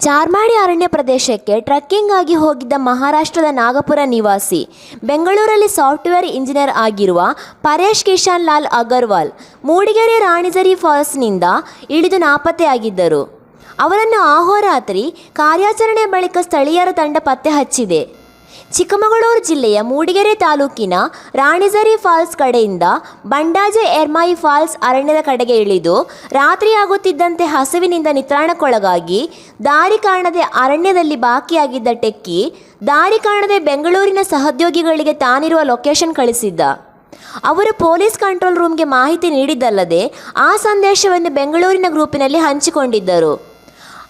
ಚಾರ್ಮಾಡಿ ಅರಣ್ಯ ಪ್ರದೇಶಕ್ಕೆ ಟ್ರೆಕ್ಕಿಂಗ್ ಆಗಿ ಹೋಗಿದ್ದ ಮಹಾರಾಷ್ಟ್ರದ ನಾಗಪುರ ನಿವಾಸಿ, ಬೆಂಗಳೂರಲ್ಲಿ ಸಾಫ್ಟ್ವೇರ್ ಇಂಜಿನಿಯರ್ ಆಗಿರುವ ಪರೇಶ್ ಕಿಶನ್ ಲಾಲ್ ಅಗರ್ವಾಲ್ ಮೂಡಿಗೆರೆ ರಾಣಿಝರಿ ಫಾಲ್ಸ್ನಿಂದ ಇಳಿದು ನಾಪತ್ತೆಯಾಗಿದ್ದರು. ಅವರನ್ನು ಅಹೋರಾತ್ರಿ ಕಾರ್ಯಾಚರಣೆ ಬಳಿಕ ಸ್ಥಳೀಯರ ತಂಡ ಪತ್ತೆ ಹಚ್ಚಿದೆ. ಚಿಕ್ಕಮಗಳೂರು ಜಿಲ್ಲೆಯ ಮೂಡಿಗೆರೆ ತಾಲೂಕಿನ ರಾಣಿಝರಿ ಫಾಲ್ಸ್ ಕಡೆಯಿಂದ ಬಂಡಾಜೆ ಎರ್ಮಾಯಿ ಫಾಲ್ಸ್ ಅರಣ್ಯದ ಕಡೆಗೆ ಇಳಿದು ರಾತ್ರಿಯಾಗುತ್ತಿದ್ದಂತೆ ಹಸಿವಿನಿಂದ ನಿತ್ರಾಣಕ್ಕೊಳಗಾಗಿ ದಾರಿ ಕಾಣದೆ ಅರಣ್ಯದಲ್ಲಿ ಬಾಕಿಯಾಗಿದ್ದ ಟೆಕ್ಕಿ ದಾರಿ ಕಾಣದೆ ಬೆಂಗಳೂರಿನ ಸಹೋದ್ಯೋಗಿಗಳಿಗೆ ತಾನಿರುವ ಲೊಕೇಶನ್ ಕಳಿಸಿದ್ದ. ಅವರು ಪೊಲೀಸ್ ಕಂಟ್ರೋಲ್ ರೂಮ್ಗೆ ಮಾಹಿತಿ ನೀಡಿದ್ದಲ್ಲದೆ ಆ ಸಂದೇಶವನ್ನು ಬೆಂಗಳೂರಿನ ಗ್ರೂಪಿನಲ್ಲಿ ಹಂಚಿಕೊಂಡಿದ್ದರು.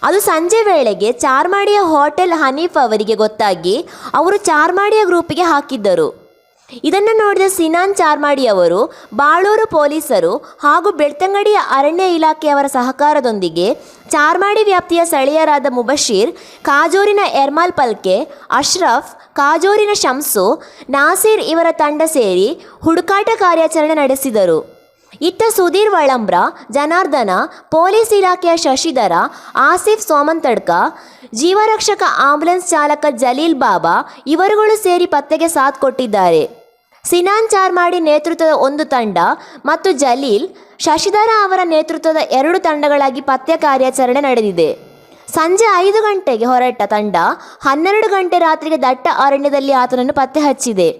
ಅದು ಸಂಜೆ ವೇಳೆಗೆ ಚಾರ್ಮಾಡಿಯ ಹೋಟೆಲ್ ಹನೀಫ್ ಅವರಿಗೆ ಗೊತ್ತಾಗಿ ಅವರು ಚಾರ್ಮಾಡಿಯ ಗ್ರೂಪಿಗೆ ಹಾಕಿದ್ದರು. ಇದನ್ನು ನೋಡಿದ ಸಿನಾನ್ ಚಾರ್ಮಾಡಿ ಅವರು ಬಾಳೂರು ಪೊಲೀಸರು ಹಾಗೂ ಬೆಳ್ತಂಗಡಿಯ ಅರಣ್ಯ ಇಲಾಖೆಯವರ ಸಹಕಾರದೊಂದಿಗೆ ಚಾರ್ಮಾಡಿ ವ್ಯಾಪ್ತಿಯ ಸ್ಥಳೀಯರಾದ ಮುಬಶೀರ್, ಕಾಜೂರಿನ ಎರ್ಮಾಲ್ ಪಲ್ಕೆ, ಅಶ್ರಫ್, ಕಾಜೂರಿನ ಶಂಸು, ನಾಸೀರ್ ಇವರ ತಂಡ ಸೇರಿ ಹುಡುಕಾಟ ಕಾರ್ಯಾಚರಣೆ ನಡೆಸಿದರು. ಇತ್ತ ಸುಧೀರ್ ವಳಂಬ್ರ, ಜನಾರ್ದನ, ಪೊಲೀಸ್ ಇಲಾಖೆಯ ಶಶಿಧರ, ಆಸಿಫ್ ಸೋಮಂತಡ್ಕ, ಜೀವರಕ್ಷಕ ಆಂಬ್ಯುಲೆನ್ಸ್ ಚಾಲಕ ಜಲೀಲ್ ಬಾಬಾ ಇವರುಗಳು ಸೇರಿ ಪತ್ತೆಗೆ ಸಾಥ್ ಕೊಟ್ಟಿದ್ದಾರೆ. ಸಿನಾನ್ ಚಾರ್ಮಾಡಿ ನೇತೃತ್ವದ ಒಂದು ತಂಡ ಮತ್ತು ಜಲೀಲ್, ಶಶಿಧರ ಅವರ ನೇತೃತ್ವದ 2 ತಂಡಗಳಾಗಿ ಪತ್ತೆ ಕಾರ್ಯಾಚರಣೆ ನಡೆದಿದೆ. ಸಂಜೆ 5 ಗಂಟೆಗೆ ಹೊರಟ ತಂಡ 12 ಗಂಟೆ ರಾತ್ರಿಗೆ ದಟ್ಟ ಅರಣ್ಯದಲ್ಲಿ ಆತನನ್ನು ಪತ್ತೆ ಹಚ್ಚಿದೆ.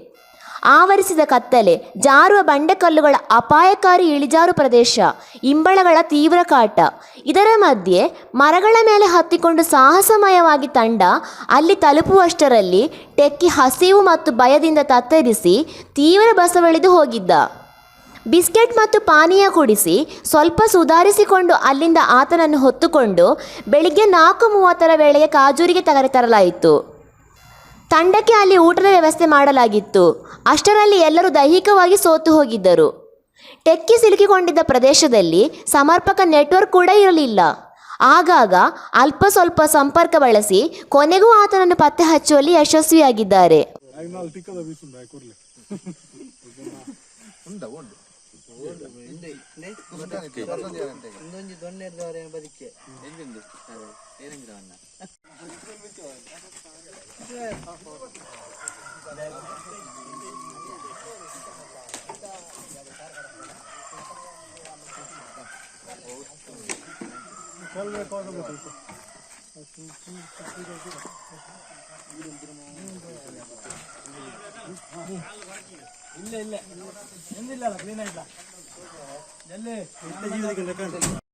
ಆವರಿಸಿದ ಕತ್ತಲೆ, ಜಾರುವ ಬಂಡೆಕಲ್ಲುಗಳ ಅಪಾಯಕಾರಿ ಇಳಿಜಾರು ಪ್ರದೇಶ, ಇಂಬಳಗಳ ತೀವ್ರ ಕಾಟ, ಇದರ ಮಧ್ಯೆ ಮರಗಳ ಮೇಲೆ ಹತ್ತಿಕೊಂಡು ಸಾಹಸಮಯವಾಗಿ ತಂಡ ಅಲ್ಲಿ ತಲುಪುವಷ್ಟರಲ್ಲಿ ಟೆಕ್ಕಿ ಹಸಿವು ಮತ್ತು ಭಯದಿಂದ ತತ್ತರಿಸಿ ತೀವ್ರ ಬಸವಳಿದು ಹೋಗಿದ್ದ. ಬಿಸ್ಕೆಟ್ ಮತ್ತು ಪಾನೀಯ ಕುಡಿಸಿ ಸ್ವಲ್ಪ ಸುಧಾರಿಸಿಕೊಂಡು ಅಲ್ಲಿಂದ ಆತನನ್ನು ಹೊತ್ತುಕೊಂಡು ಬೆಳಿಗ್ಗೆ 4:30 ವೇಳೆಗೆ ಕಾಜೂರಿಗೆ ತರಲಾಯಿತು. ತಂಡಕ್ಕೆ ಅಲ್ಲಿ ಊಟದ ವ್ಯವಸ್ಥೆ ಮಾಡಲಾಗಿತ್ತು. ಅಷ್ಟರಲ್ಲಿ ಎಲ್ಲರೂ ದೈಹಿಕವಾಗಿ ಸೋತು ಹೋಗಿದ್ದರು. ಟೆಕ್ಕಿ ಸಿಲುಕಿಕೊಂಡಿದ್ದ ಪ್ರದೇಶದಲ್ಲಿ ಸಮರ್ಪಕ ನೆಟ್ವರ್ಕ್ ಕೂಡ ಇರಲಿಲ್ಲ. ಆಗಾಗ ಅಲ್ಪ ಸ್ವಲ್ಪ ಸಂಪರ್ಕ ಬಳಸಿ ಕೊನೆಗೂ ಆತನನ್ನು ಪತ್ತೆ ಹಚ್ಚುವಲ್ಲಿ ಯಶಸ್ವಿಯಾಗಿದ್ದಾರೆ. ಇಲ್ಲ